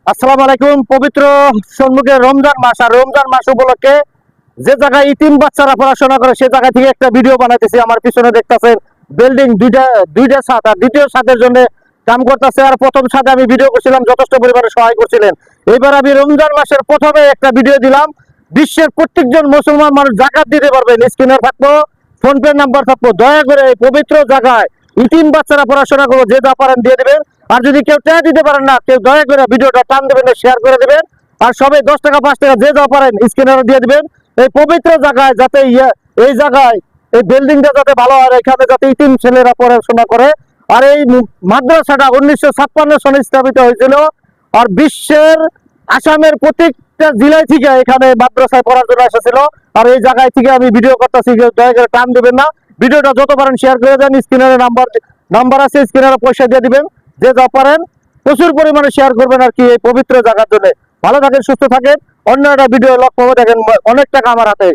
আসসালামু আলাইকুম। পবিত্র সম্মুখে রমজান মাস, আর রমজান মাস উপলক্ষে যে জায়গায় ইতিম বাচ্চারা পড়াশোনা করে সে জায়গা থেকে একটা ভিডিও বানাইতেছি। আমার পিছনে দেখতেছেন বিল্ডিং দুইটা দুইটা ছাদ, আর দ্বিতীয় ছাদের জন্য কাম করতেছে। আর প্রথম ছাদে আমি ভিডিও করছিলাম, যথেষ্ট পরিমাণে সহায় করছিলেন। এবার আমি রমজান মাসের প্রথমে একটা ভিডিও দিলাম। বিশ্বের প্রত্যেকজন মুসলমান মানুষ জাকাত দিতে পারবেন, স্ক্রিনে থাকবো, ফোন পে নাম্বার থাকবো। দয়া করে এই পবিত্র জায়গায় ইতিম বাচ্চারা পড়াশোনা করবো, যে যা পারেন দিয়ে দিবেন। আর যদি কেউ টাকা দিতে পারেন না, কেউ দয়া করে ভিডিওটা টান দেবেন, শেয়ার করে দেবেন। আর সবাই 10 টাকা 5 টাকা যে যা পারেন স্ক্রিনারে দিয়ে দিবেন। এই পবিত্র জায়গায় যাতে এই জায়গায় এই বিল্ডিংটা যাতে ভালো হয়, এখানে যাতে ইতিম ছেলেরা পড়াশোনা করে। আর এই মাদ্রাসাটা 1956 সনে স্থাপিত হয়েছিল। আর বিশ্বের আসামের প্রত্যেকটা জেলায় থেকে এখানে মাদ্রাসায় পড়ার জন্য এসেছিল। আর এই জায়গায় থেকে আমি ভিডিও করতেছি, দয়া করে টান দেবেন না। ভিডিওটা যত পারেন শেয়ার করে দেন। স্ক্রিনারে নাম্বার আছে, স্ক্রিনারে পয়সা দিয়ে দিবেন। যে যা পারেন প্রচুর পরিমাণে শেয়ার করবেন আর কি, এই পবিত্র জায়গার জন্য। ভালো থাকেন, সুস্থ থাকেন। অন্য একটা ভিডিও লক্ষ্য দেখেন, অনেক টাকা আমার হাতে।